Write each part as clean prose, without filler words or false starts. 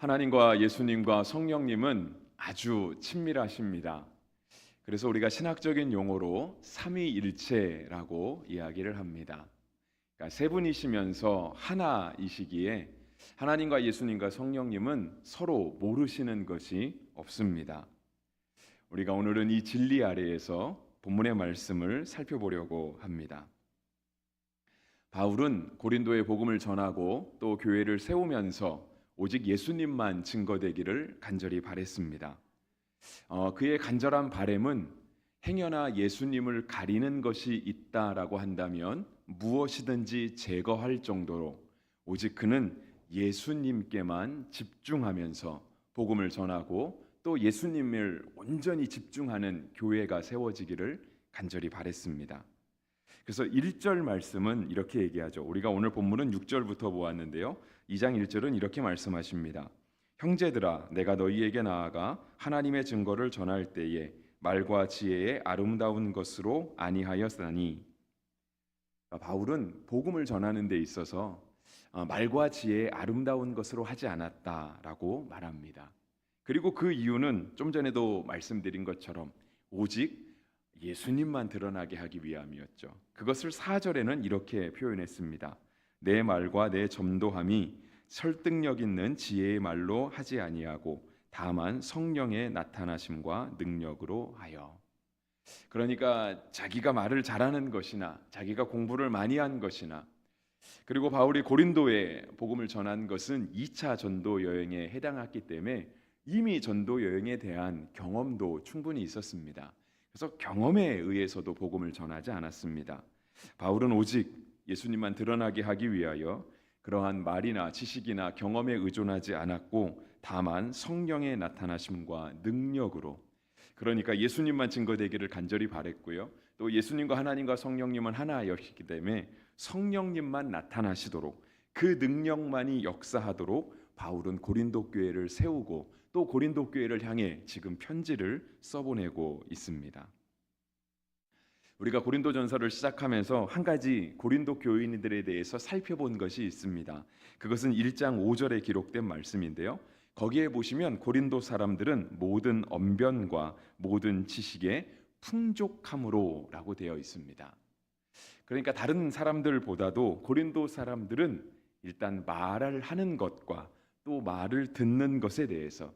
하나님과 예수님과 성령님은 아주 친밀하십니다. 그래서 우리가 신학적인 용어로 삼위일체라고 이야기를 합니다. 그러니까 세 분이시면서 하나이시기에 하나님과 예수님과 성령님은 서로 모르시는 것이 없습니다. 우리가 오늘은 이 진리 아래에서 본문의 말씀을 살펴보려고 합니다. 바울은 고린도에 복음을 전하고 또 교회를 세우면서 오직 예수님만 증거되기를 간절히 바랬습니다. 그의 간절한 바램은 행여나 예수님을 가리는 것이 있다라고 한다면 무엇이든지 제거할 정도로 오직 그는 예수님께만 집중하면서 복음을 전하고 또 예수님을 온전히 집중하는 교회가 세워지기를 간절히 바랬습니다. 그래서 1절 말씀은 이렇게 얘기하죠. 우리가 오늘 본문은 6절부터 보았는데요. 2장 1절은 이렇게 말씀하십니다. 형제들아, 내가 너희에게 나아가 하나님의 증거를 전할 때에 말과 지혜의 아름다운 것으로 아니하였으니, 바울은 복음을 전하는 데 있어서 말과 지혜의 아름다운 것으로 하지 않았다라고 말합니다. 그리고 그 이유는 좀 전에도 말씀드린 것처럼 오직 예수님만 드러나게 하기 위함이었죠. 그것을 4절에는 이렇게 표현했습니다. 내 말과 내 전도함이 설득력 있는 지혜의 말로 하지 아니하고 다만 성령의 나타나심과 능력으로 하여. 그러니까 자기가 말을 잘하는 것이나 자기가 공부를 많이 한 것이나, 그리고 바울이 고린도에 복음을 전한 것은 2차 전도 여행에 해당했기 때문에 이미 전도 여행에 대한 경험도 충분히 있었습니다. 그래서 경험에 의해서도 복음을 전하지 않았습니다. 바울은 오직 예수님만 드러나게 하기 위하여 그러한 말이나 지식이나 경험에 의존하지 않았고 다만 성령의 나타나심과 능력으로, 그러니까 예수님만 증거되기를 간절히 바랬고요. 또 예수님과 하나님과 성령님은 하나였기 때문에 성령님만 나타나시도록 그 능력만이 역사하도록 바울은 고린도 교회를 세우고 또 고린도 교회를 향해 지금 편지를 써보내고 있습니다. 우리가 고린도전서를 시작하면서 한 가지 고린도 교인들에 대해서 살펴본 것이 있습니다. 그것은 1장 5절에 기록된 말씀인데요. 거기에 보시면 고린도 사람들은 모든 언변과 모든 지식에 풍족함으로 라고 되어 있습니다. 그러니까 다른 사람들보다도 고린도 사람들은 일단 말을 하는 것과 또 말을 듣는 것에 대해서,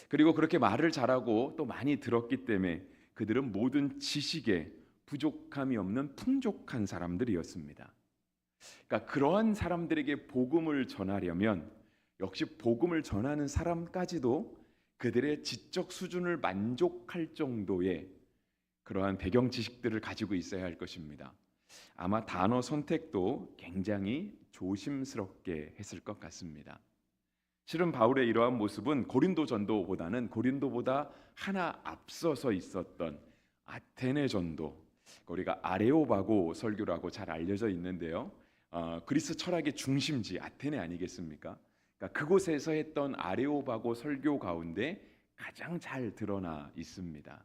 그리고 그렇게 말을 잘하고 또 많이 들었기 때문에 그들은 모든 지식에 부족함이 없는 풍족한 사람들이었습니다. 그러니까 그러한 사람들에게 복음을 전하려면 역시 복음을 전하는 사람까지도 그들의 지적 수준을 만족할 정도의 그러한 배경 지식들을 가지고 있어야 할 것입니다. 아마 단어 선택도 굉장히 조심스럽게 했을 것 같습니다. 실은 바울의 이러한 모습은 고린도 전도보다는 고린도보다 하나 앞서서 있었던 아테네 전도, 우리가 아레오바고 설교라고 잘 알려져 있는데요. 그리스 철학의 중심지 아테네 아니겠습니까? 그러니까 그곳에서 했던 아레오바고 설교 가운데 가장 잘 드러나 있습니다.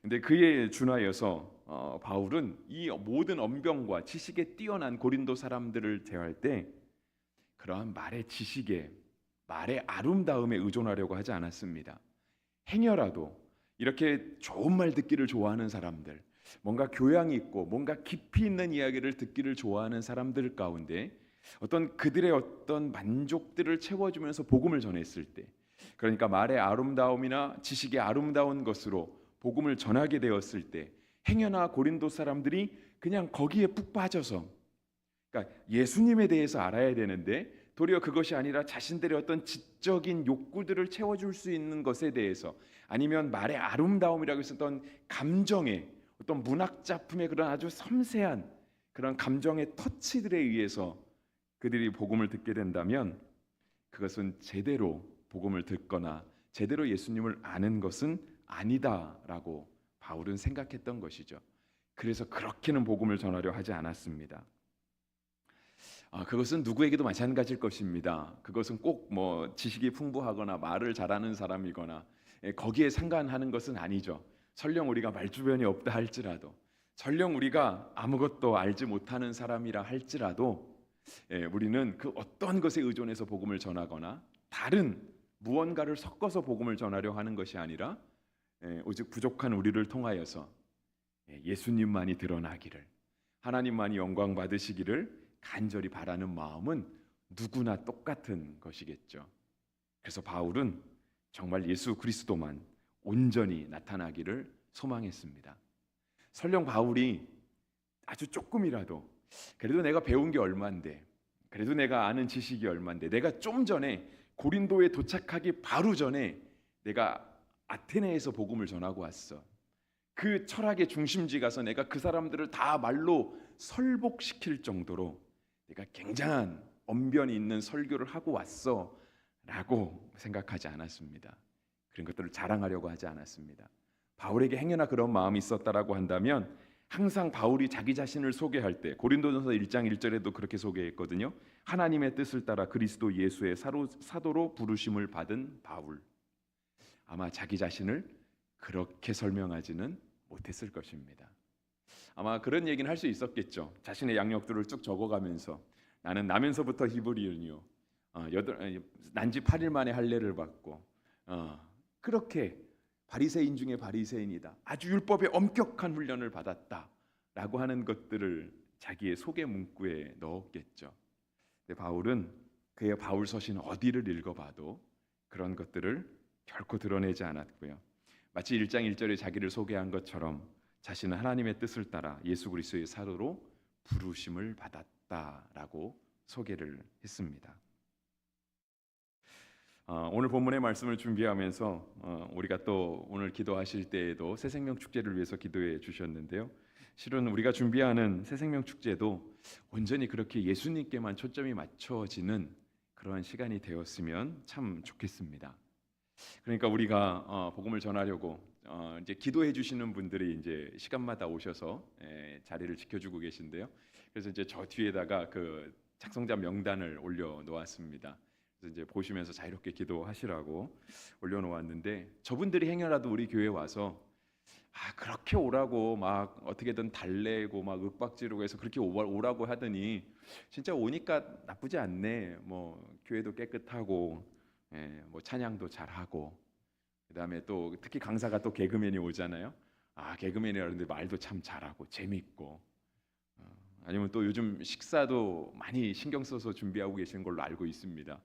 근데 그에 준하여서 바울은 이 모든 언변과 지식에 뛰어난 고린도 사람들을 대할 때 그러한 말의 지식에, 말의 아름다움에 의존하려고 하지 않았습니다. 행여라도 이렇게 좋은 말 듣기를 좋아하는 사람들, 뭔가 교양이 있고 뭔가 깊이 있는 이야기를 듣기를 좋아하는 사람들 가운데 그들의 어떤 만족들을 채워주면서 복음을 전했을 때, 그러니까 말의 아름다움이나 지식의 아름다운 것으로 복음을 전하게 되었을 때 행여나 고린도 사람들이 그냥 거기에 푹 빠져서, 그러니까 예수님에 대해서 알아야 되는데 도리어 그것이 아니라 자신들의 어떤 지적인 욕구들을 채워줄 수 있는 것에 대해서, 아니면 말의 아름다움이라고 했었던 감정의 어떤 문학 작품의 그런 아주 섬세한 그런 감정의 터치들에 의해서 그들이 복음을 듣게 된다면 그것은 제대로 복음을 듣거나 제대로 예수님을 아는 것은 아니다라고 바울은 생각했던 것이죠. 그래서 그렇게는 복음을 전하려 하지 않았습니다. 그것은 누구에게도 마찬가지일 것입니다. 그것은 꼭 지식이 풍부하거나 말을 잘하는 사람이거나 거기에 상관하는 것은 아니죠. 설령 우리가 말주변이 없다 할지라도, 설령 우리가 아무것도 알지 못하는 사람이라 할지라도 우리는 그 어떤 것에 의존해서 복음을 전하거나 다른 무언가를 섞어서 복음을 전하려 하는 것이 아니라 오직 부족한 우리를 통하여서 예수님만이 드러나기를, 하나님만이 영광 받으시기를 간절히 바라는 마음은 누구나 똑같은 것이겠죠. 그래서 바울은 정말 예수 그리스도만 온전히 나타나기를 소망했습니다. 설령 바울이 아주 조금이라도, 그래도 내가 배운 게 얼만데, 그래도 내가 아는 지식이 얼만데, 내가 좀 전에 고린도에 도착하기 바로 전에 내가 아테네에서 복음을 전하고 왔어, 그 철학의 중심지 가서 내가 그 사람들을 다 말로 설복시킬 정도로 내가 굉장한 언변이 있는 설교를 하고 왔어 라고 생각하지 않았습니다. 그런 것들을 자랑하려고 하지 않았습니다. 바울에게 행여나 그런 마음이 있었다라고 한다면 항상 바울이 자기 자신을 소개할 때 고린도전서 1장 1절에도 그렇게 소개했거든요. 하나님의 뜻을 따라 그리스도 예수의 사도로 부르심을 받은 바울. 아마 자기 자신을 그렇게 설명하지는 못했을 것입니다. 아마 그런 얘기는 할 수 있었겠죠. 자신의 양력들을 쭉 적어가면서 나는 나면서부터 히브리인이요, 난지 8일 만에 할례를 받고 그렇게 바리새인 중에 바리새인이다, 아주 율법의 엄격한 훈련을 받았다라고 하는 것들을 자기의 소개 문구에 넣었겠죠. 근데 바울은 그의 바울 서신 어디를 읽어봐도 그런 것들을 결코 드러내지 않았고요. 마치 1장 1절에 자기를 소개한 것처럼 자신은 하나님의 뜻을 따라 예수 그리스도의 사도로 부르심을 받았다라고 소개를 했습니다. 오늘 본문의 말씀을 준비하면서 우리가 또 오늘 기도하실 때에도 새생명 축제를 위해서 기도해 주셨는데요. 실은 우리가 준비하는 새생명 축제도 온전히 그렇게 예수님께만 초점이 맞춰지는 그러한 시간이 되었으면 참 좋겠습니다. 그러니까 우리가 복음을 전하려고 이제 기도해 주시는 분들이 이제 시간마다 오셔서 자리를 지켜주고 계신데요. 그래서 이제 저 뒤에다가 그 작성자 명단을 올려 놓았습니다. 그래서 이제 보시면서 자유롭게 기도하시라고 올려놓았는데, 저분들이 행여라도 우리 교회 와서 그렇게 오라고 막 어떻게든 달래고 막 윽박지르고 해서 그렇게 오라고 하더니 진짜 오니까 나쁘지 않네, 뭐 교회도 깨끗하고 뭐 찬양도 잘하고, 그다음에 또 특히 강사가 또 개그맨이 오잖아요. 개그맨이라는데 말도 참 잘하고 재밌고, 아니면 또 요즘 식사도 많이 신경 써서 준비하고 계시는 걸로 알고 있습니다.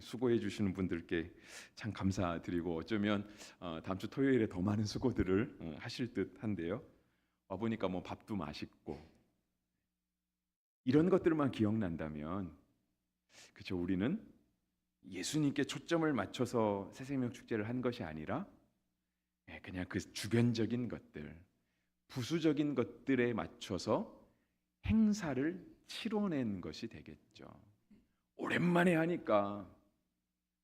수고해 주시는 분들께 참 감사드리고, 어쩌면 다음 주 토요일에 더 많은 수고들을 하실 듯한데요. 와 보니까 뭐 밥도 맛있고, 이런 것들만 기억난다면 그렇죠, 우리는 예수님께 초점을 맞춰서 새생명 축제를 한 것이 아니라 그냥 그 주변적인 것들, 부수적인 것들에 맞춰서 행사를 치러낸 것이 되겠죠. 오랜만에 하니까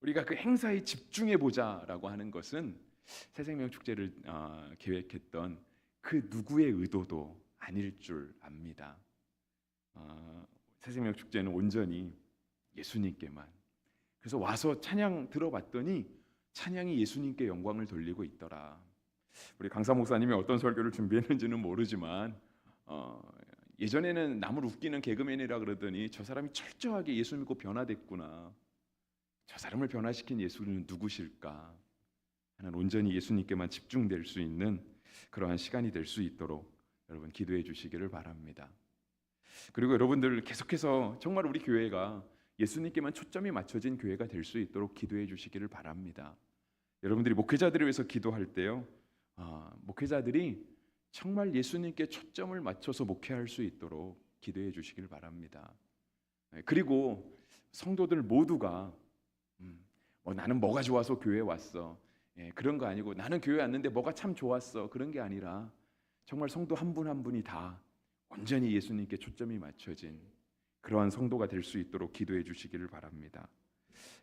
우리가 그 행사에 집중해 보자라고 하는 것은 새생명 축제를 계획했던 그 누구의 의도도 아닐 줄 압니다. 새생명 축제는 온전히 예수님께만. 그래서 와서 찬양 들어봤더니 찬양이 예수님께 영광을 돌리고 있더라. 우리 강사 목사님이 어떤 설교를 준비했는지는 모르지만 예전에는 남을 웃기는 개그맨이라 그러더니 저 사람이 철저하게 예수 믿고 변화됐구나, 저 사람을 변화시킨 예수는 누구실까 하는, 온전히 예수님께만 집중될 수 있는 그러한 시간이 될 수 있도록 여러분 기도해 주시기를 바랍니다. 그리고 여러분들 계속해서 정말 우리 교회가 예수님께만 초점이 맞춰진 교회가 될 수 있도록 기도해 주시기를 바랍니다. 여러분들이 목회자들을 위해서 기도할 때요, 목회자들이 정말 예수님께 초점을 맞춰서 목회할 수 있도록 기도해 주시길 바랍니다. 그리고 성도들 모두가 나는 뭐가 좋아서 교회에 왔어, 그런 거 아니고 나는 교회 왔는데 뭐가 참 좋았어, 그런 게 아니라 정말 성도 한 분 한 분이 다 온전히 예수님께 초점이 맞춰진 그러한 성도가 될 수 있도록 기도해 주시기를 바랍니다.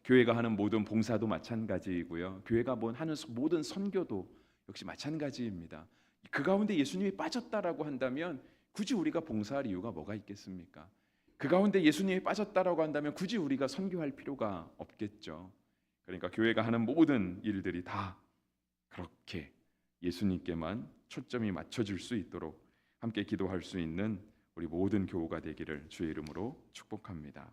교회가 하는 모든 봉사도 마찬가지이고요, 교회가 하는 모든 선교도 역시 마찬가지입니다. 그 가운데 예수님이 빠졌다라고 한다면 굳이 우리가 봉사할 이유가 뭐가 있겠습니까? 그 가운데 예수님이 빠졌다라고 한다면 굳이 우리가 선교할 필요가 없겠죠. 그러니까 교회가 하는 모든 일들이 다 그렇게 예수님께만 초점이 맞춰질 수 있도록 함께 기도할 수 있는 우리 모든 교우가 되기를 주의 이름으로 축복합니다.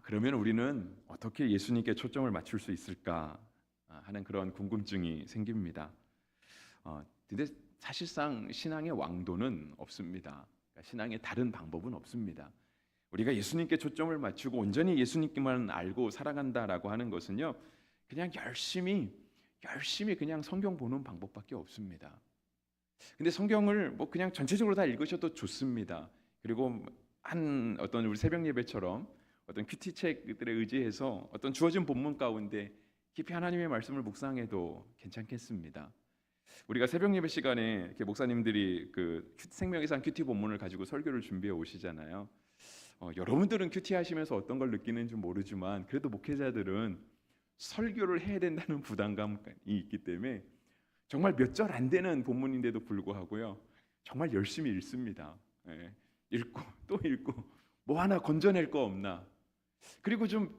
그러면 우리는 어떻게 예수님께 초점을 맞출 수 있을까 하는 그런 궁금증이 생깁니다. 근데 사실상 신앙의 왕도는 없습니다. 그러니까 신앙의 다른 방법은 없습니다. 우리가 예수님께 초점을 맞추고 온전히 예수님께만 알고 살아간다라고 하는 것은요, 그냥 열심히 그냥 성경 보는 방법밖에 없습니다. 근데 성경을 뭐 그냥 전체적으로 다 읽으셔도 좋습니다. 그리고 한 어떤 우리 새벽 예배처럼 어떤 큐티 책들에 의지해서 어떤 주어진 본문 가운데 깊이 하나님의 말씀을 묵상해도 괜찮겠습니다. 우리가 새벽 예배 시간에 이렇게 목사님들이 그 생명의 산 큐티 본문을 가지고 설교를 준비해 오시잖아요. 여러분들은 큐티 하시면서 어떤 걸 느끼는지 모르지만 그래도 목회자들은 설교를 해야 된다는 부담감이 있기 때문에 정말 몇 절 안 되는 본문인데도 불구하고요, 정말 열심히 읽습니다. 읽고 또 읽고 뭐 하나 건져낼 거 없나. 그리고 좀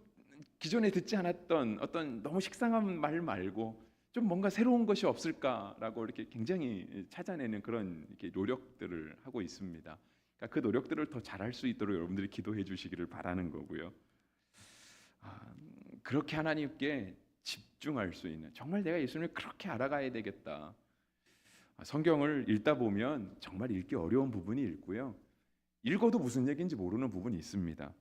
기존에 듣지 않았던 어떤 너무 식상한 말 말고 좀 뭔가 새로운 것이 없을까라고 이렇게 굉장히 찾아내는 그런 이렇게 노력들을 하고 있습니다. 그러니까 그 노력들을 더 잘할 수 있도록 여러분들이 기도해 주시기를 바라는 거고요. 그렇게 하나님께 집중할 수 있는, 정말 내가 예수님을 그렇게 알아가야 되겠다. 성경을 읽다 보면 정말 읽기 어려운 부분이 있고요, 읽어도 무슨 얘기인지 모르는 부분이 있습니다.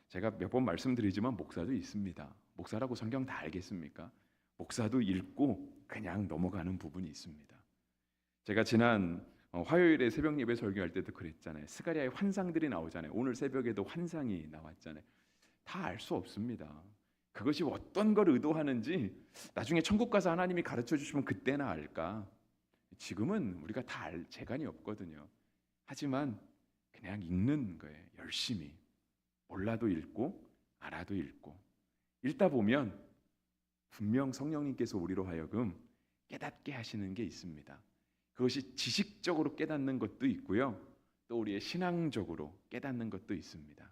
제가 몇 번 말씀드리지만 목사도 있습니다. 목사라고 성경 다 알겠습니까? 목사도 읽고 그냥 넘어가는 부분이 있습니다. 제가 지난 화요일에 새벽 예배 설교할 때도 그랬잖아요. 스가랴의 환상들이 나오잖아요. 오늘 새벽에도 환상이 나왔잖아요. 다 알 수 없습니다. 그것이 어떤 걸 의도하는지 나중에 천국 가서 하나님이 가르쳐 주시면 그때나 알까. 지금은 우리가 다 알 재간이 없거든요. 하지만 그냥 읽는 거예요. 열심히. 몰라도 읽고 알아도 읽고. 읽다 보면 분명 성령님께서 우리로 하여금 깨닫게 하시는 게 있습니다. 그것이 지식적으로 깨닫는 것도 있고요, 또 우리의 신앙적으로 깨닫는 것도 있습니다.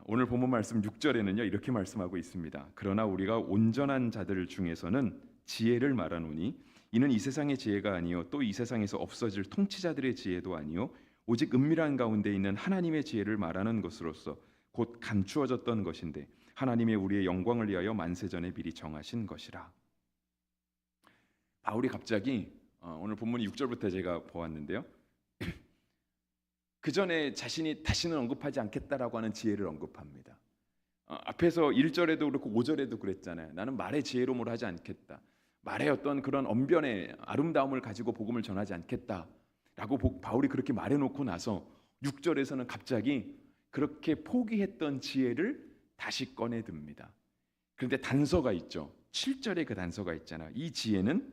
오늘 본문 말씀 6절에는요 이렇게 말씀하고 있습니다. 그러나 우리가 온전한 자들 중에서는 지혜를 말하노니 이는 이 세상의 지혜가 아니요 또 이 세상에서 없어질 통치자들의 지혜도 아니요 오직 은밀한 가운데 있는 하나님의 지혜를 말하는 것으로서 곧 감추어졌던 것인데 하나님의 우리의 영광을 위하여 만세전에 미리 정하신 것이라. 바울이 갑자기 오늘 본문이 6절부터 제가 보았는데요, 그 전에 자신이 다시는 언급하지 않겠다라고 하는 지혜를 언급합니다. 앞에서 1절에도 그렇고 5절에도 그랬잖아요. 나는 말의 지혜로움을 하지 않겠다. 말의 어떤 그런 언변의 아름다움을 가지고 복음을 전하지 않겠다라고 바울이 그렇게 말해놓고 나서 6절에서는 갑자기 그렇게 포기했던 지혜를 다시 꺼내듭니다. 그런데 단서가 있죠. 7절에 그 단서가 있잖아요. 이 지혜는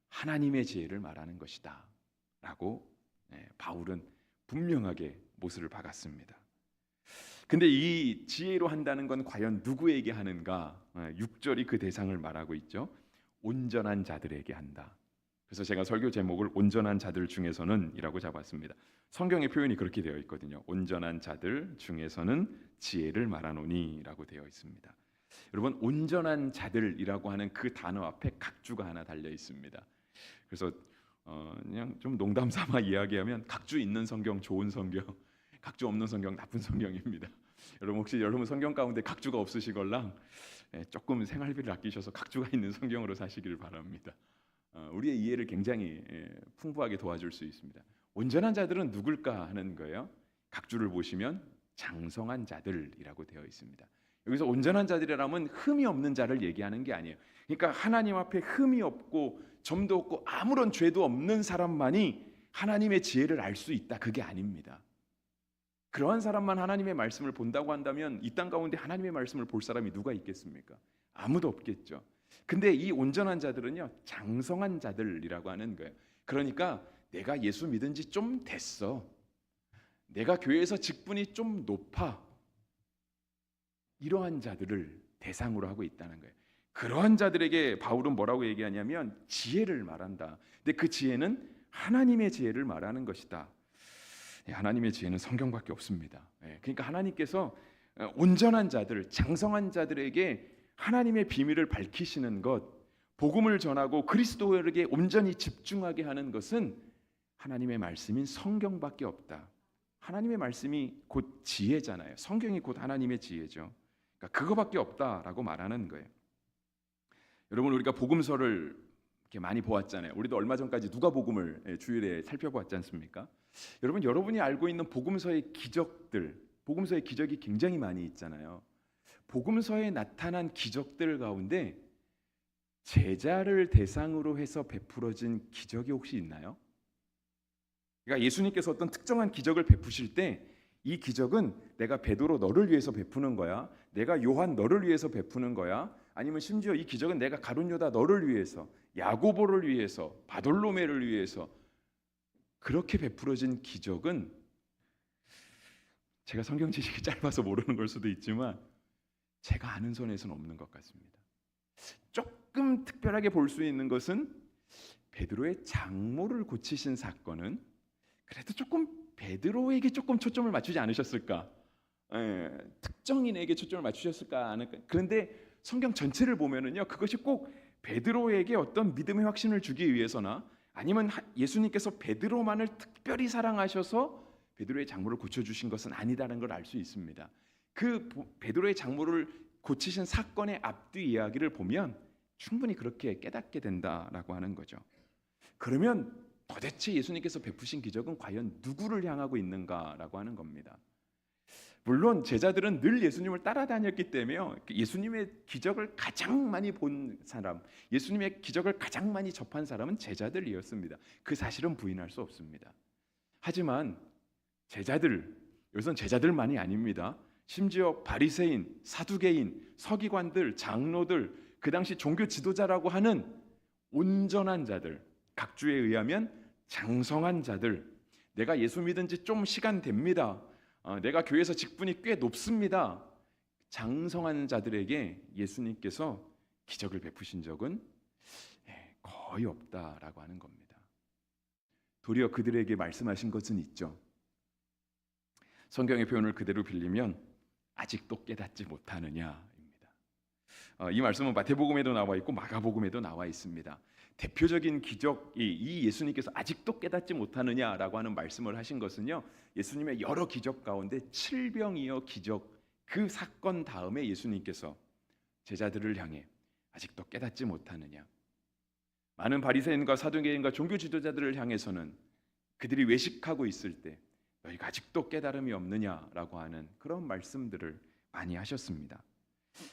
하나님의 지혜를 말하는 것이다 라고 바울은 분명하게 못을 박았습니다. 근데 이 지혜로 한다는 건 과연 누구에게 하는가? 6절이 그 대상을 말하고 있죠. 온전한 자들에게 한다. 그래서 제가 설교 제목을 온전한 자들 중에서는 이라고 잡았습니다. 성경의 표현이 그렇게 되어 있거든요. 온전한 자들 중에서는 지혜를 말하노니 라고 되어 있습니다. 여러분, 온전한 자들이라고 하는 그 단어 앞에 각주가 하나 달려 있습니다. 그래서 그냥 좀 농담 삼아 이야기하면 각주 있는 성경 좋은 성경, 각주 없는 성경 나쁜 성경입니다. 여러분 혹시 여러분 성경 가운데 각주가 없으시걸랑 조금 생활비를 아끼셔서 각주가 있는 성경으로 사시기를 바랍니다. 우리의 이해를 굉장히 풍부하게 도와줄 수 있습니다. 온전한 자들은 누굴까 하는 거예요. 각주를 보시면 장성한 자들이라고 되어 있습니다. 여기서 온전한 자들이라면 흠이 없는 자를 얘기하는 게 아니에요. 그러니까 하나님 앞에 흠이 없고 점도 없고 아무런 죄도 없는 사람만이 하나님의 지혜를 알 수 있다. 그게 아닙니다. 그러한 사람만 하나님의 말씀을 본다고 한다면 이 땅 가운데 하나님의 말씀을 볼 사람이 누가 있겠습니까? 아무도 없겠죠. 근데 이 온전한 자들은요 장성한 자들이라고 하는 거예요. 그러니까 내가 예수 믿은 지 좀 됐어, 내가 교회에서 직분이 좀 높아, 이러한 자들을 대상으로 하고 있다는 거예요. 그러한 자들에게 바울은 뭐라고 얘기하냐면 지혜를 말한다. 근데 그 지혜는 하나님의 지혜를 말하는 것이다. 하나님의 지혜는 성경밖에 없습니다. 그러니까 하나님께서 온전한 자들, 장성한 자들에게 하나님의 비밀을 밝히시는 것, 복음을 전하고 그리스도에게 온전히 집중하게 하는 것은 하나님의 말씀인 성경밖에 없다. 하나님의 말씀이 곧 지혜잖아요. 성경이 곧 하나님의 지혜죠. 그러니까 그거밖에 없다라고 말하는 거예요. 여러분, 우리가 복음서를 이렇게 많이 보았잖아요. 우리도 얼마 전까지 누가복음을 주일에 살펴보았지 않습니까? 여러분, 여러분이 알고 있는 복음서의 기적들, 복음서의 기적이 굉장히 많이 있잖아요. 복음서에 나타난 기적들 가운데 제자를 대상으로 해서 베풀어진 기적이 혹시 있나요? 그러니까 예수님께서 어떤 특정한 기적을 베푸실 때 이 기적은 내가 베드로 너를 위해서 베푸는 거야, 내가 요한 너를 위해서 베푸는 거야, 아니면 심지어 이 기적은 내가 가룟 유다 너를 위해서, 야고보를 위해서, 바돌로메를 위해서 그렇게 베풀어진 기적은 제가 성경 지식이 짧아서 모르는 걸 수도 있지만 제가 아는 선에서는 없는 것 같습니다. 조금 특별하게 볼 수 있는 것은 베드로의 장모를 고치신 사건은 그래도 조금 베드로에게 조금 초점을 맞추지 않으셨을까? 특정인에게 초점을 맞추셨을까? 그런데 성경 전체를 보면은요, 그것이 꼭 베드로에게 어떤 믿음의 확신을 주기 위해서나 아니면 예수님께서 베드로만을 특별히 사랑하셔서 베드로의 장모를 고쳐주신 것은 아니다라는 걸 알 수 있습니다. 그 베드로의 장모를 고치신 사건의 앞뒤 이야기를 보면 충분히 그렇게 깨닫게 된다라고 하는 거죠. 그러면 도대체 예수님께서 베푸신 기적은 과연 누구를 향하고 있는가라고 하는 겁니다. 물론 제자들은 늘 예수님을 따라다녔기 때문에요, 예수님의 기적을 가장 많이 본 사람, 예수님의 기적을 가장 많이 접한 사람은 제자들이었습니다. 그 사실은 부인할 수 없습니다. 하지만 제자들, 여기선 제자들만이 아닙니다. 심지어 바리새인, 사두개인, 서기관들, 장로들, 그 당시 종교 지도자라고 하는 온전한 자들, 각주에 의하면 장성한 자들, 내가 예수 믿은 지 좀 시간 됩니다, 내가 교회에서 직분이 꽤 높습니다, 장성한 자들에게 예수님께서 기적을 베푸신 적은 거의 없다라고 하는 겁니다. 도리어 그들에게 말씀하신 것은 있죠. 성경의 표현을 그대로 빌리면 아직도 깨닫지 못하느냐입니다. 이 말씀은 마태복음에도 나와 있고 마가복음에도 나와 있습니다. 대표적인 기적이 이 예수님께서 아직도 깨닫지 못하느냐라고 하는 말씀을 하신 것은요, 예수님의 여러 기적 가운데 칠병이어 기적, 그 사건 다음에 예수님께서 제자들을 향해 아직도 깨닫지 못하느냐, 많은 바리새인과 사두개인과 종교 지도자들을 향해서는 그들이 외식하고 있을 때 너희가 아직도 깨달음이 없느냐라고 하는 그런 말씀들을 많이 하셨습니다.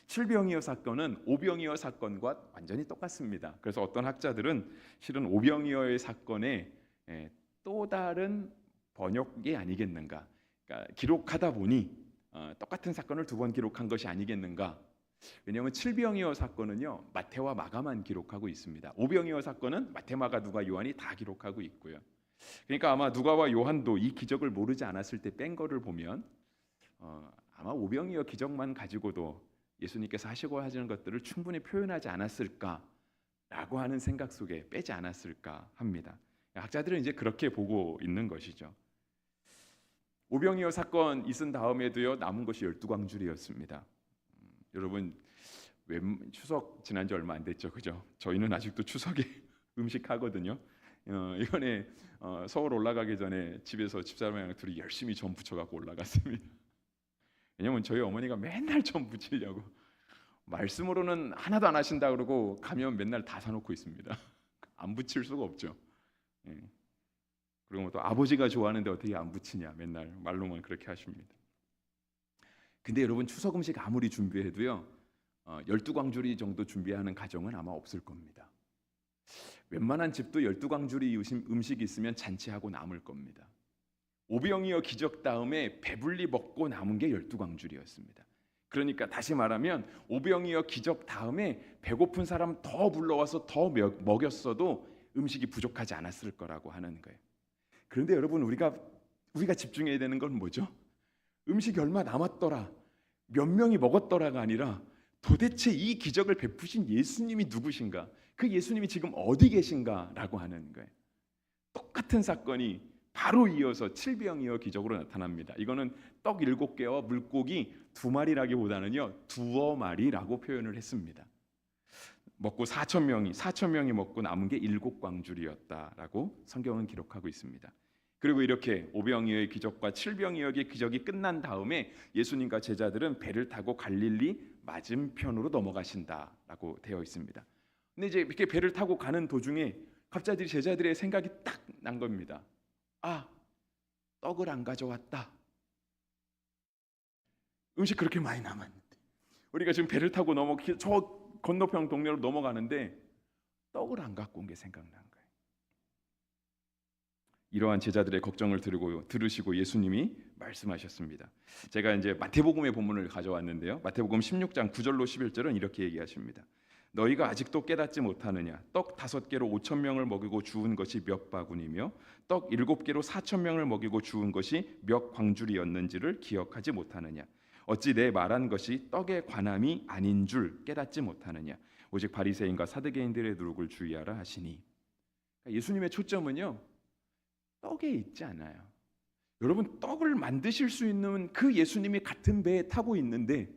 칠병이어 사건은 오병이어 사건과 완전히 똑같습니다. 그래서 어떤 학자들은 실은 오병이어의 사건의 또 다른 번역이 아니겠는가, 그러니까 기록하다 보니 똑같은 사건을 두 번 기록한 것이 아니겠는가. 왜냐하면 칠병이어 사건은요, 마태와 마가만 기록하고 있습니다. 오병이어 사건은 마태, 마가, 누가, 요한이 다 기록하고 있고요. 그러니까 아마 누가와 요한도 이 기적을 모르지 않았을 때 뺀 거를 보면 아마 오병이어 기적만 가지고도 예수님께서 하시고 하시는 것들을 충분히 표현하지 않았을까라고 하는 생각 속에 빼지 않았을까 합니다. 학자들은 이제 그렇게 보고 있는 것이죠. 오병이어 사건 있은 다음에도요, 남은 것이 12광주리였습니다. 여러분, 추석 지난 지 얼마 안 됐죠, 그죠? 저희는 아직도 추석에 음식 하거든요. 이번에 서울 올라가기 전에 집에서 집사람이랑 둘이 열심히 전 부쳐갖고 올라갔습니다. 왜냐면 저희 어머니가 맨날 전 부치려고, 말씀으로는 하나도 안 하신다 그러고 가면 맨날 다 사놓고 있습니다. 안 부칠 수가 없죠. 그리고 또 아버지가 좋아하는데 어떻게 안 부치냐, 맨날 말로만 그렇게 하십니다. 근데 여러분, 추석 음식 아무리 준비해도요, 12광주리 정도 준비하는 가정은 아마 없을 겁니다. 웬만한 집도 12광주리 음식이 있으면 잔치하고 남을 겁니다. 오병이어 기적 다음에 배불리 먹고 남은 게 12광주리였습니다. 그러니까 다시 말하면 오병이어 기적 다음에 배고픈 사람 더 불러와서 더 먹였어도 음식이 부족하지 않았을 거라고 하는 거예요. 그런데 여러분, 우리가 집중해야 되는 건 뭐죠? 음식이 얼마 남았더라, 몇 명이 먹었더라가 아니라 도대체 이 기적을 베푸신 예수님이 누구신가, 그 예수님이 지금 어디 계신가라고 하는 거예요. 똑같은 사건이 바로 이어서 칠병이어 기적으로 나타납니다. 이거는 떡 7개와 물고기 2마리라기보다는요, 두어 마리라고 표현을 했습니다. 먹고 4,000명이 먹고 남은 게 7광주리였다라고 성경은 기록하고 있습니다. 그리고 이렇게 오병이어의 기적과 칠병이어의 기적이 끝난 다음에 예수님과 제자들은 배를 타고 갈릴리 맞은편으로 넘어가신다라고 되어 있습니다. 근데 이제 이렇게 배를 타고 가는 도중에 갑자기 제자들의 생각이 딱 난 겁니다. 아, 떡을 안 가져왔다. 음식 그렇게 많이 남았는데 우리가 지금 배를 타고 저 건너편 동네로 넘어가는데 떡을 안 갖고 온 게 생각난 거예요. 이러한 제자들의 걱정을 들으시고 예수님이 말씀하셨습니다. 제가 이제 마태복음의 본문을 가져왔는데요. 마태복음 16장 9절로 11절은 이렇게 얘기하십니다. 너희가 아직도 깨닫지 못하느냐? 떡 5개로 5천 명을 먹이고 주운 것이 몇 바구니며 떡 7개로 4천 명을 먹이고 주운 것이 몇 광줄이었는지를 기억하지 못하느냐? 어찌 내 말한 것이 떡에 관함이 아닌 줄 깨닫지 못하느냐? 오직 바리새인과 사두개인들의 누룩을 주의하라 하시니. 예수님의 초점은요, 떡에 있지 않아요. 여러분, 떡을 만드실 수 있는 그 예수님이 같은 배에 타고 있는데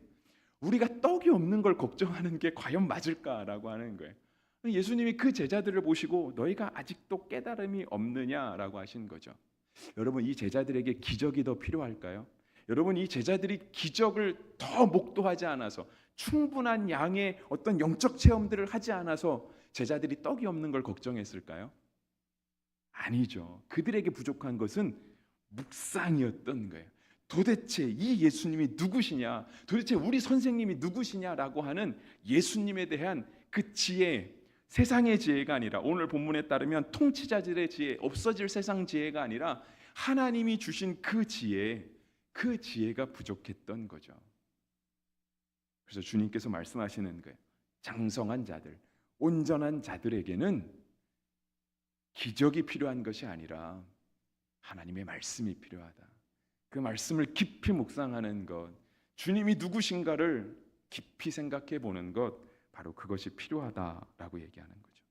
우리가 떡이 없는 걸 걱정하는 게 과연 맞을까라고 하는 거예요. 예수님이 그 제자들을 보시고 너희가 아직도 깨달음이 없느냐라고 하신 거죠. 여러분, 이 제자들에게 기적이 더 필요할까요? 여러분, 이 제자들이 기적을 더 목도하지 않아서, 충분한 양의 어떤 영적 체험들을 하지 않아서 제자들이 떡이 없는 걸 걱정했을까요? 아니죠. 그들에게 부족한 것은 묵상이었던 거예요. 도대체 이 예수님이 누구시냐, 도대체 우리 선생님이 누구시냐라고 하는 예수님에 대한 그 지혜, 세상의 지혜가 아니라, 오늘 본문에 따르면 통치자들의 지혜, 없어질 세상 지혜가 아니라 하나님이 주신 그 지혜, 그 지혜가 부족했던 거죠. 그래서 주님께서 말씀하시는 거예요. 장성한 자들, 온전한 자들에게는 기적이 필요한 것이 아니라 하나님의 말씀이 필요하다. 그 말씀을 깊이 묵상하는 것, 주님이 누구신가를 깊이 생각해 보는 것, 바로 그것이 필요하다라고 얘기하는 거죠.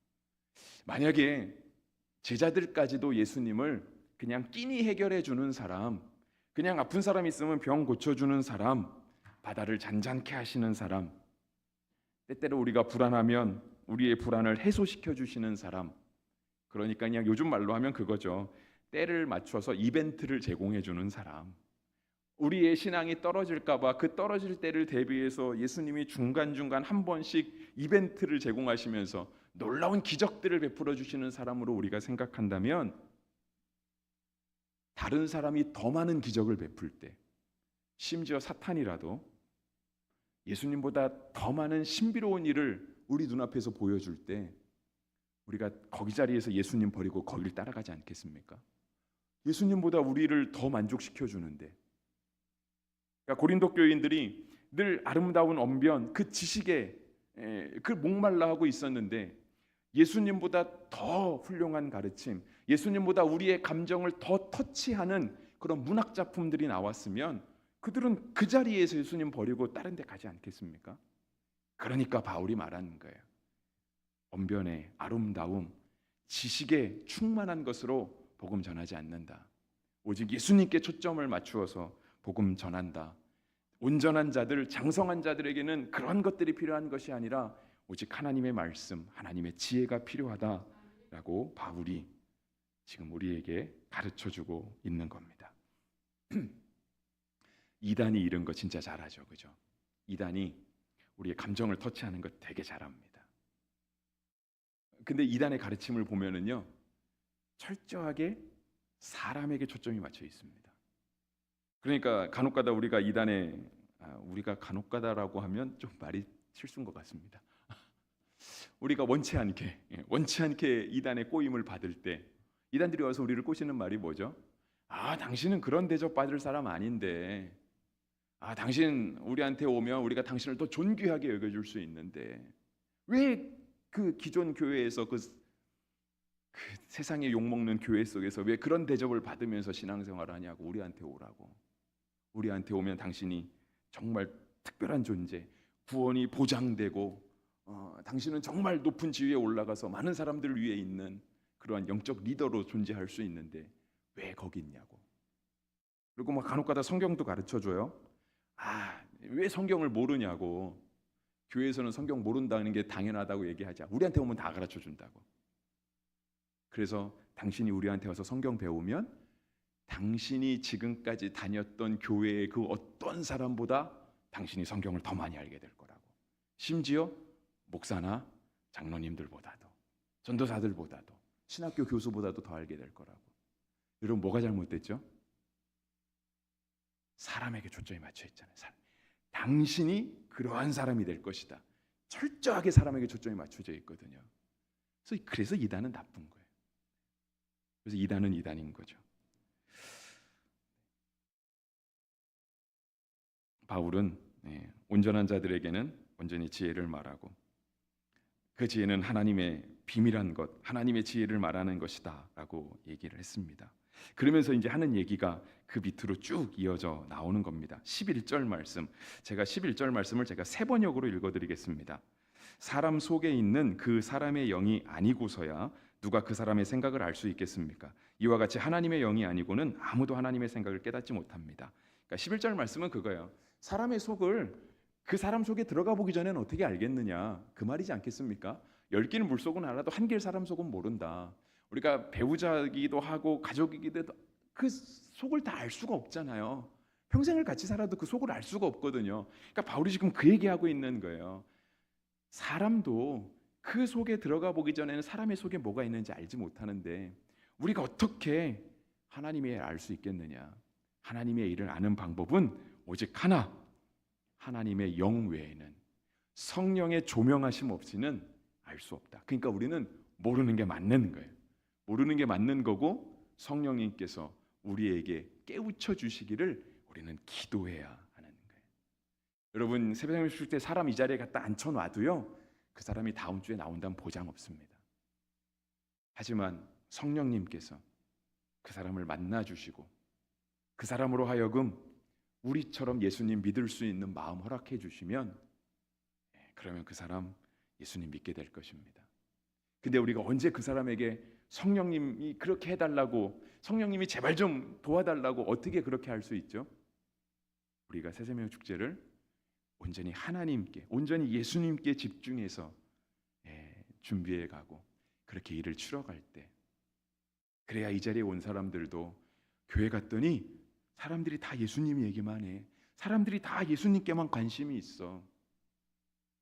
만약에 제자들까지도 예수님을 그냥 끼니 해결해 주는 사람, 그냥 아픈 사람 있으면 병 고쳐주는 사람, 바다를 잔잔케 하시는 사람, 때때로 우리가 불안하면 우리의 불안을 해소시켜 주시는 사람, 그러니까 그냥 요즘 말로 하면 그거죠. 때를 맞춰서 이벤트를 제공해 주는 사람. 우리의 신앙이 떨어질까 봐 그 떨어질 때를 대비해서 예수님이 중간중간 한 번씩 이벤트를 제공하시면서 놀라운 기적들을 베풀어 주시는 사람으로 우리가 생각한다면, 다른 사람이 더 많은 기적을 베풀 때, 심지어 사탄이라도 예수님보다 더 많은 신비로운 일을 우리 눈앞에서 보여줄 때 우리가 거기 자리에서 예수님 버리고 거기를 따라가지 않겠습니까? 예수님보다 우리를 더 만족시켜 주는데, 그러니까 고린도 교인들이 늘 아름다운 언변, 그 지식에 그 목말라 하고 있었는데, 예수님보다 더 훌륭한 가르침, 예수님보다 우리의 감정을 더 터치하는 그런 문학 작품들이 나왔으면 그들은 그 자리에서 예수님 버리고 다른 데 가지 않겠습니까? 그러니까 바울이 말하는 거예요. 언변의 아름다움, 지식에 충만한 것으로 복음 전하지 않는다. 오직 예수님께 초점을 맞추어서 복음 전한다. 온전한 자들, 장성한 자들에게는 그런 것들이 필요한 것이 아니라 오직 하나님의 말씀, 하나님의 지혜가 필요하다라고 바울이 지금 우리에게 가르쳐주고 있는 겁니다. 이단이 이런 거 진짜 잘하죠, 그죠? 이단이 우리의 감정을 터치하는 거 되게 잘합니다. 근데 이단의 가르침을 보면은요, 철저하게 사람에게 초점이 맞춰 있습니다. 그러니까 간혹가다 우리가 이단에 우리가 간혹가다라고 하면 좀 말이 실수인 것 같습니다. 우리가 원치 않게 이단의 꼬임을 받을 때 이단들이 와서 우리를 꼬시는 말이 뭐죠? 당신은 그런 대접 받을 사람 아닌데, 당신 우리한테 오면 우리가 당신을 더 존귀하게 여겨줄 수 있는데 왜 그 기존 교회에서 그 세상에 욕먹는 교회 속에서 왜 그런 대접을 받으면서 신앙생활을 하냐고 우리한테 오라고. 우리한테 오면 당신이 정말 특별한 존재, 구원이 보장되고 당신은 정말 높은 지위에 올라가서 많은 사람들을 위해 있는 그러한 영적 리더로 존재할 수 있는데 왜 거기 있냐고. 그리고 막 간혹가다 성경도 가르쳐줘요. 왜 성경을 모르냐고. 교회에서는 성경 모른다는 게 당연하다고 얘기하자. 우리한테 오면 다 가르쳐준다고. 그래서 당신이 우리한테 와서 성경 배우면 당신이 지금까지 다녔던 교회의 그 어떤 사람보다 당신이 성경을 더 많이 알게 될 거라고. 심지어 목사나 장로님들보다도, 전도사들보다도, 신학교 교수보다도 더 알게 될 거라고. 여러분, 뭐가 잘못됐죠? 사람에게 초점이 맞춰 있잖아요. 당신이 그러한 사람이 될 것이다. 철저하게 사람에게 초점이 맞춰져 있거든요. 그래서 이단은 나쁜 거예요. 그래서 이단은 이단인 거죠. 바울은 온전한 자들에게는 온전히 지혜를 말하고 그 지혜는 하나님의 비밀한 것, 하나님의 지혜를 말하는 것이다 라고 얘기를 했습니다. 그러면서 이제 하는 얘기가 그 밑으로 쭉 이어져 나오는 겁니다. 11절 말씀, 제가 11절 말씀을 제가 세 번역으로 읽어드리겠습니다. 사람 속에 있는 그 사람의 영이 아니고서야 누가 그 사람의 생각을 알 수 있겠습니까? 이와 같이 하나님의 영이 아니고는 아무도 하나님의 생각을 깨닫지 못합니다. 그러니까 11절 말씀은 그거예요. 사람의 속을 그 사람 속에 들어가 보기 전에는 어떻게 알겠느냐, 그 말이지 않겠습니까? 10개는 물속은 알아도 한 개의 사람 속은 모른다. 우리가 배우자이기도 하고 가족이기도 해도 그 속을 다 알 수가 없잖아요. 평생을 같이 살아도 그 속을 알 수가 없거든요. 그러니까 바울이 지금 그 얘기하고 있는 거예요. 사람도 그 속에 들어가 보기 전에는 사람의 속에 뭐가 있는지 알지 못하는데 우리가 어떻게 하나님의 일을 알 수 있겠느냐? 하나님의 일을 아는 방법은 오직 하나, 하나님의 영 외에는, 성령의 조명하심 없이는 알 수 없다. 그러니까 우리는 모르는 게 맞는 거예요. 모르는 게 맞는 거고 성령님께서 우리에게 깨우쳐 주시기를 우리는 기도해야 하는 거예요. 여러분, 새벽 예배 때 사람 이 자리에 갖다 앉혀놔도요, 그 사람이 다음 주에 나온다는 보장 없습니다. 하지만 성령님께서 그 사람을 만나 주시고 그 사람으로 하여금 우리처럼 예수님 믿을 수 있는 마음 허락해 주시면, 그러면 그 사람 예수님 믿게 될 것입니다. 근데 우리가 언제 그 사람에게 성령님이 그렇게 해달라고, 성령님이 제발 좀 도와달라고 어떻게 그렇게 할 수 있죠? 우리가 새새벽 축제를 온전히 하나님께, 온전히 예수님께 집중해서 준비해 가고 그렇게 일을 치러갈 때, 그래야 이 자리에 온 사람들도 교회 갔더니 사람들이 다 예수님 얘기만 해. 사람들이 다 예수님께만 관심이 있어.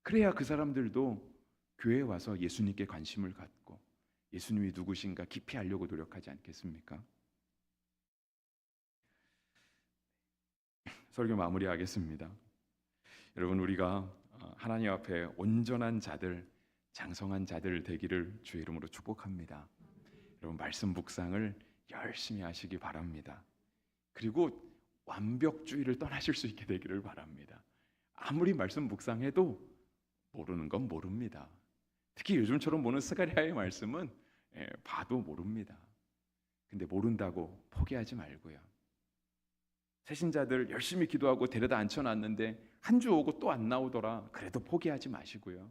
그래야 그 사람들도 교회에 와서 예수님께 관심을 갖고 예수님이 누구신가 깊이 알려고 노력하지 않겠습니까? 설교 마무리하겠습니다. 여러분, 우리가 하나님 앞에 온전한 자들, 장성한 자들 되기를 주의 이름으로 축복합니다. 여러분, 말씀 묵상을 열심히 하시기 바랍니다. 그리고 완벽주의를 떠나실 수 있게 되기를 바랍니다. 아무리 말씀 묵상해도 모르는 건 모릅니다. 특히 요즘처럼 보는 스가랴의 말씀은 봐도 모릅니다. 근데 모른다고 포기하지 말고요. 새신자들 열심히 기도하고 데려다 앉혀놨는데 한 주 오고 또 안 나오더라. 그래도 포기하지 마시고요.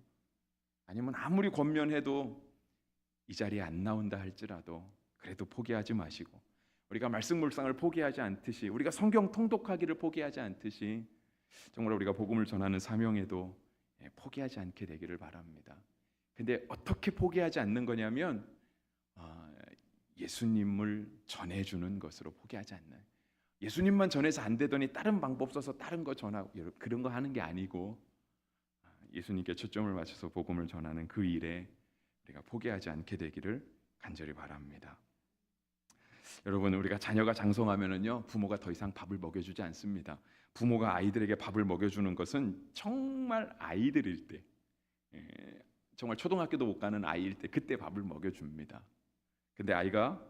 아니면 아무리 권면해도 이 자리에 안 나온다 할지라도 그래도 포기하지 마시고, 우리가 말씀 묵상을 포기하지 않듯이, 우리가 성경 통독하기를 포기하지 않듯이 정말 우리가 복음을 전하는 사명에도 포기하지 않게 되기를 바랍니다. 근데 어떻게 포기하지 않는 거냐면 예수님을 전해주는 것으로 포기하지 않는, 예수님만 전해서 안 되더니 다른 방법 써서 다른 거 전하고 그런 거 하는 게 아니고 예수님께 초점을 맞춰서 복음을 전하는 그 일에 우리가 포기하지 않게 되기를 간절히 바랍니다. 여러분, 우리가 자녀가 장성하면은요, 부모가 더 이상 밥을 먹여주지 않습니다. 부모가 아이들에게 밥을 먹여주는 것은 정말 아이들일 때, 정말 초등학교도 못 가는 아이일 때 그때 밥을 먹여줍니다. 근데 아이가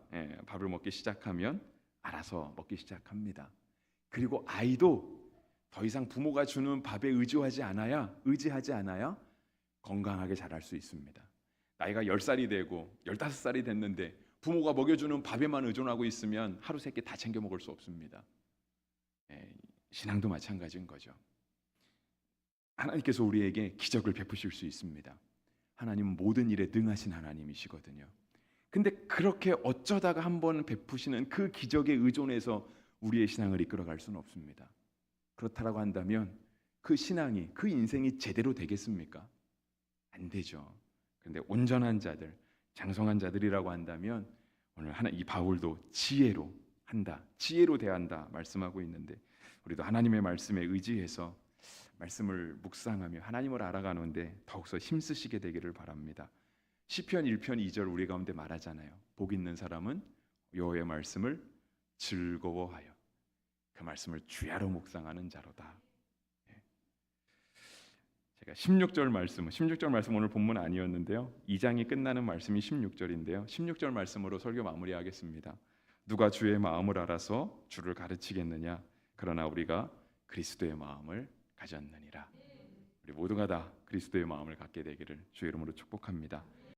밥을 먹기 시작하면 알아서 먹기 시작합니다. 그리고 아이도 더 이상 부모가 주는 밥에 의지하지 않아야 건강하게 자랄 수 있습니다. 나이가 10살이 되고 15살이 됐는데 부모가 먹여주는 밥에만 의존하고 있으면 하루 세 끼 다 챙겨 먹을 수 없습니다. 신앙도 마찬가지인 거죠. 하나님께서 우리에게 기적을 베푸실 수 있습니다. 하나님은 모든 일에 능하신 하나님이시거든요. 근데 그렇게 어쩌다가 한번 베푸시는 그 기적에 의존해서 우리의 신앙을 이끌어갈 수는 없습니다. 그렇다라고 한다면 그 신앙이, 그 인생이 제대로 되겠습니까? 안 되죠. 그런데 온전한 자들, 장성한 자들이라고 한다면 오늘 이 바울도 지혜로 한다. 지혜로 대한다 말씀하고 있는데 우리도 하나님의 말씀에 의지해서 말씀을 묵상하며 하나님을 알아가는데 더욱서 힘쓰시게 되기를 바랍니다. 시편 1편 2절 우리 가운데 말하잖아요. 복 있는 사람은 여호와의 말씀을 즐거워하여 그 말씀을 주야로 묵상하는 자로다. 제가 16절 말씀 오늘 본문 아니었는데요. 2장이 끝나는 말씀이 16절인데요. 16절 말씀으로 설교 마무리하겠습니다. 누가 주의 마음을 알아서 주를 가르치겠느냐? 그러나 우리가 그리스도의 마음을 가졌느니라. 우리 모두가 다 그리스도의 마음을 갖게 되기를 주의 이름으로 축복합니다.